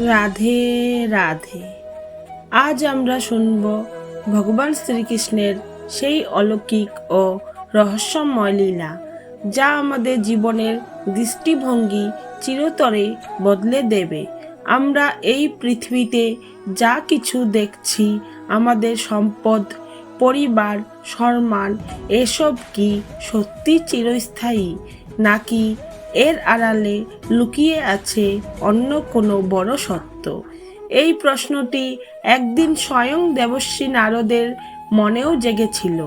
রাধে রাধে। আজ আমরা শুনব ভগবান শ্রীকৃষ্ণের সেই অলৌকিক ও রহস্যময় লীলা, যা আমাদের জীবনের দৃষ্টিভঙ্গি চিরতরে বদলে দেবে। আমরা এই পৃথিবীতে যা কিছু দেখছি, আমাদের সম্পদ, পরিবার, সম্মান, এসব কি সত্যি চিরস্থায়ী, নাকি এর আড়ালে লুকিয়ে আছে অন্য কোনো বড় সত্য? এই প্রশ্নটি একদিন স্বয়ং দেবর্ষী নারদের মনেও জেগেছিল।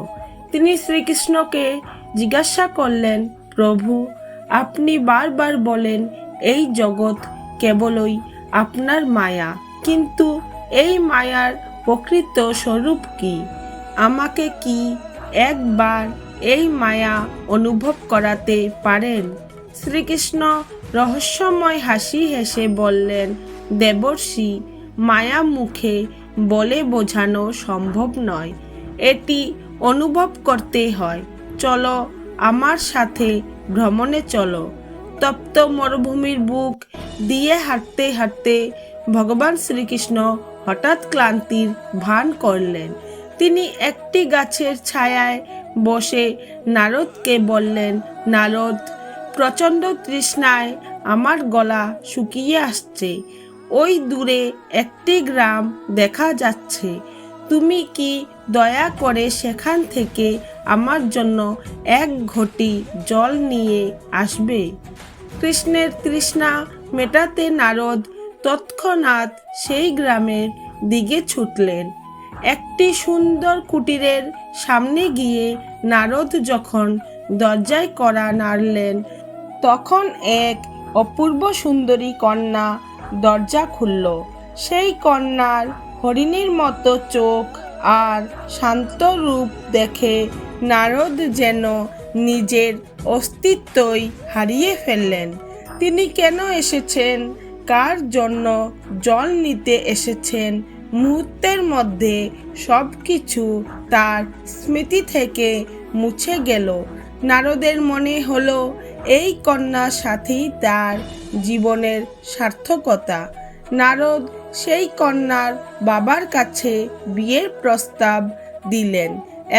তিনি শ্রীকৃষ্ণকে জিজ্ঞাসা করলেন, প্রভু, আপনি বারবার বলেন এই জগৎ কেবলই আপনার মায়া, কিন্তু এই মায়ার প্রকৃত স্বরূপ কি? আমাকে কি একবার এই মায়া অনুভব করাতে পারেন? শ্রীকৃষ্ণ রহস্যময় হাসি হেসে বললেন, দেবর্ষি, মায়া মুখে বলে বোঝানো সম্ভব নয়, এটি অনুভব করতে হয়। চলো আমার সাথে ভ্রমণে চলো। তপ্ত মরুভূমির বুক দিয়ে হাঁটতে হাঁটতে ভগবান শ্রীকৃষ্ণ হঠাৎ ক্লান্তির ভান করলেন। তিনি একটি গাছের ছায়ায় বসে নারদকে বললেন, নারদ, প্রচণ্ড তৃষ্ণায় আমার গলা শুকিয়ে আসছে। ওই দূরে একটি গ্রাম দেখা যাচ্ছে। তুমি কি দয়া করে সেখান থেকে আমার জন্য এক ঘটি জল নিয়ে আসবে? কৃষ্ণের তৃষ্ণা মেটাতে নারদ তৎক্ষণাৎ সেই গ্রামের দিকে ছুটলেন। একটি সুন্দর কুটিরের সামনে গিয়ে নারদ যখন দরজায় কড়া নাড়লেন, তখন এক অপূর্ব সুন্দরী কন্যা দরজা খুলল। সেই কন্যার হরিণীর মতো চোখ আর শান্ত রূপ দেখে নারদ যেন নিজের অস্তিত্বই হারিয়ে ফেললেন। তিনি কেন এসেছেন, কার জন্য জল নিতে এসেছেন, মুহূর্তের মধ্যে সব কিছু তার স্মৃতি থেকে মুছে গেল। নারদের মনে হলো এই কন্যার সাথেই তার জীবনের সার্থকতা। নারদ সেই কন্যার বাবার কাছে বিয়ের প্রস্তাব দিলেন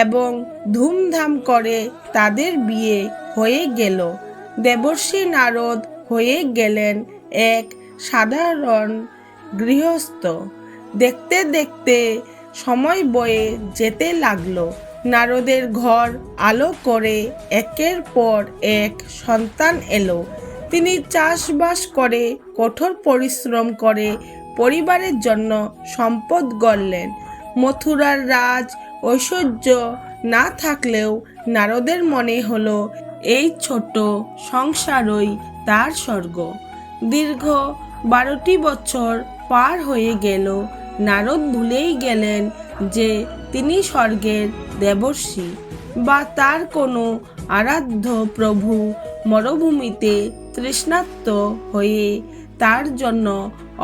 এবং ধুমধাম করে তাদের বিয়ে হয়ে গেল। দেবর্ষি নারদ হয়ে গেলেন এক সাধারণ গৃহস্থ। দেখতে দেখতে সময় বয়ে যেতে লাগলো। নারদের ঘর আলো করে একের পর এক সন্তান এলো। তিনি চাষবাস করে, কঠোর পরিশ্রম করে পরিবারের জন্য সম্পদ গড়লেন। মথুরার রাজ ঐশ্বর্য না থাকলেও নারদের মনে হলো এই ছোট সংসারই তার স্বর্গ। দীর্ঘ 12টি বছর পার হয়ে গেল। নারদ ভুলেই গেলেন যে তিনি স্বর্গের দেবর্ষি বা তার কোনো আরাধ্য প্রভু মরুভূমিতে তৃষ্ণার্ত হয়ে তার জন্য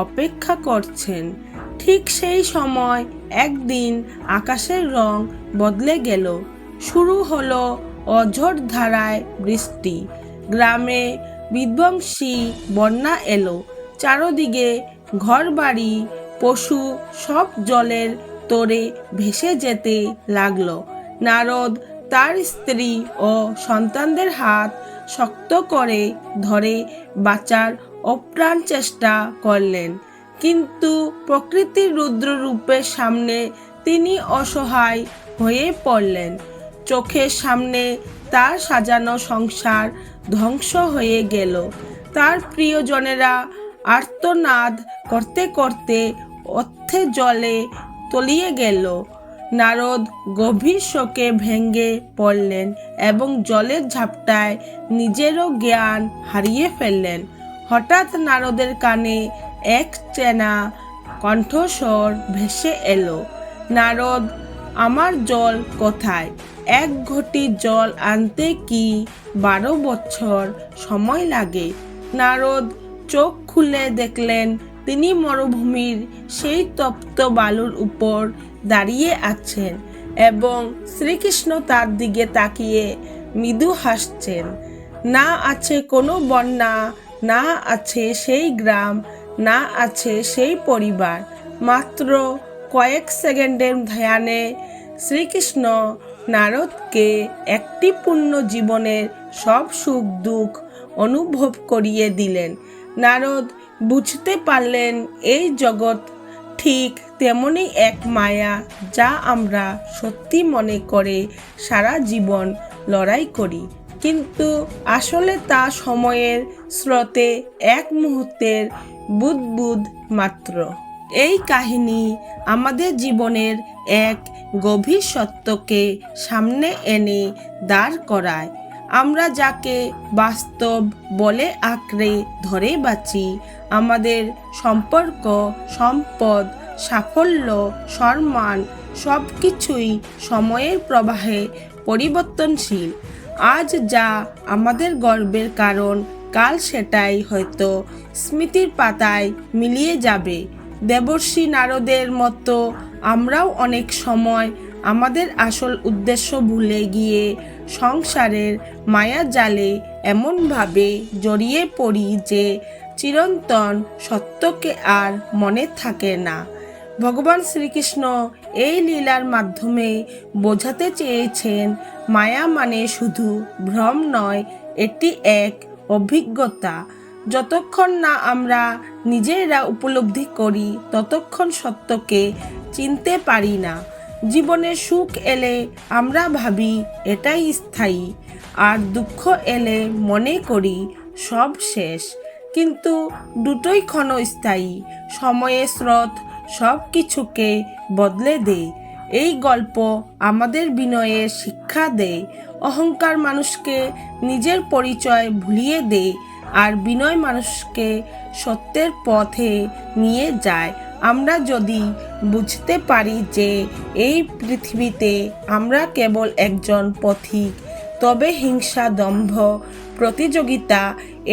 অপেক্ষা করছেন। ঠিক সেই সময় একদিন আকাশের রং বদলে গেল। শুরু হলো অঝোর ধারায় বৃষ্টি। গ্রামে বিধ্বংসী বন্যা এলো। চারদিকে ঘরবাড়ি, পশু সব জলের তোড়ে ভেসে যেতে লাগলো। নারদ তার স্ত্রী ও সন্তানদের হাত শক্ত করে ধরে বাঁচার অপ্রাণ চেষ্টা করলেন, কিন্তু প্রকৃতির রুদ্র রূপের সামনে তিনি অসহায় হয়ে পড়লেন। চোখের সামনে তার সাজানো সংসার ধ্বংস হয়ে গেল। তার প্রিয়জনেরা আর্তনাদ করতে করতে অর্থে জলে তলিয়ে গেল। নারদ গভীর শোকে ভেঙে পড়লেন এবং জলের ঝাপটায় নিজেরও জ্ঞান হারিয়ে ফেললেন। হঠাৎ নারদের কানে এক চেনা কণ্ঠস্বর ভেসে এলো, নারদ, আমার জল কোথায়? এক ঘটি জল আনতে কি 12 বছর সময় লাগে? নারদ চোখ খুলে দেখলেন তিনি মরুভূমির সেই তপ্ত বালুর উপর দাঁড়িয়ে আছেন এবং শ্রীকৃষ্ণ তার দিকে তাকিয়ে মৃদু হাসছেন। না আছে কোনো বন্যা, না আছে সেই গ্রাম না আছে সেই পরিবার। মাত্র কয়েক সেকেন্ডের ধ্যানে শ্রীকৃষ্ণ নারদকে একটি পূর্ণ জীবনের সব সুখ দুঃখ অনুভব করিয়ে দিলেন। নারদ বুঝতে পারলেন এই জগৎ ঠিক তেমনি এক মায়া, যা আমরা সত্যি মনে করে সারা জীবন লড়াই করি, কিন্তু আসলে তা সময়ের স্রোতে এক মুহূর্তের বুদবুদ মাত্র। এই কাহিনী আমাদের জীবনের এক গভীর সত্যকে সামনে এনে দাঁড় করায়। আমরা যাকে বাস্তব বলে আঁকড়ে ধরে বাঁচি, আমাদের সম্পর্ক, সম্পদ, সাফল্য, সম্মান সব কিছুই সময়ের প্রবাহে পরিবর্তনশীল। আজ যা আমাদের গর্বের কারণ, কাল সেটাই হয়তো স্মৃতির পাতায় মিলিয়ে যাবে। দেবর্ষি নারদের মতো আমরাও অনেক সময় আমাদের আসল উদ্দেশ্য ভুলে গিয়ে সংসারের মায়া জালে এমনভাবে জড়িয়ে পড়ি যে চিরন্তন সত্যকে আর মনে থাকে না। ভগবান শ্রীকৃষ্ণ এই লীলার মাধ্যমে বোঝাতে চেয়েছেন, মায়া মানে শুধু ভ্রম নয়, এটি এক অভিজ্ঞতা। যতক্ষণ না আমরা নিজেরা উপলব্ধি করি, ততক্ষণ সত্যকে চিনতে পারি না। জীবনে সুখ এলে আমরা ভাবি এটাই স্থায়ী, আর দুঃখ এলে মনে করি সব শেষ। কিন্তু দুটোই ক্ষণস্থায়ী। সময়ের স্রোত সব কিছুকে বদলে দেয়। এই গল্প আমাদের বিনয়ের শিক্ষা দেয়। অহংকার মানুষকে নিজের পরিচয় ভুলিয়ে দেয়, আর বিনয় মানুষকে সত্যের পথে নিয়ে যায়। আমরা যদি বুঝতে পারি যে এই পৃথিবীতে আমরা কেবল একজন পথিক, তবে হিংসা, দম্ভ, প্রতিযোগিতা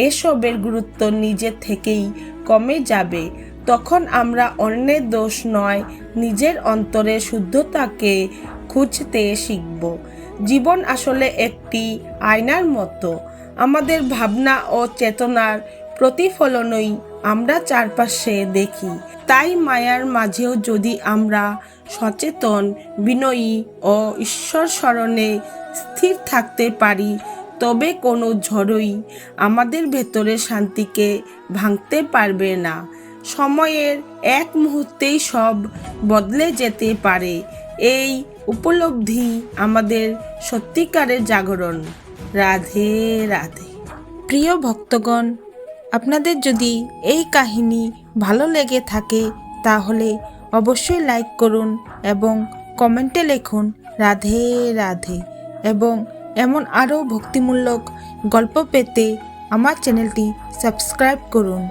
এসবের গুরুত্ব নিজে থেকেই কমে যাবে। তখন আমরা অন্যের দোষ নয়, নিজের অন্তরের শুদ্ধতাকে খুঁজতে শিখব। জীবন আসলে একটি আয়নার মতো। আমাদের ভাবনা ও চেতনার প্রতিফলনই আমরা চারপাশে দেখি। তাই মায়ার মাঝেও যদি আমরা সচেতন, বিনয়ী ও ঈশ্বর স্মরণে স্থির থাকতে পারি, তবে কোনো ঝড়ই আমাদের ভেতরের শান্তিকে ভাঙতে পারবে না। সময়ের এক মুহূর্তেই সব বদলে যেতে পারে। এই উপলব্ধি আমাদের সত্যিকারের জাগরণ। রাধে রাধে। প্রিয় ভক্তগণ, আপনাদের যদি এই কাহিনী ভালো লেগে থাকে তাহলে অবশ্যই লাইক করুন এবং কমেন্টে লিখুন রাধে রাধে। এবং এমন আরও ভক্তিমূলক গল্প পেতে আমার চ্যানেলটি সাবস্ক্রাইব করুন।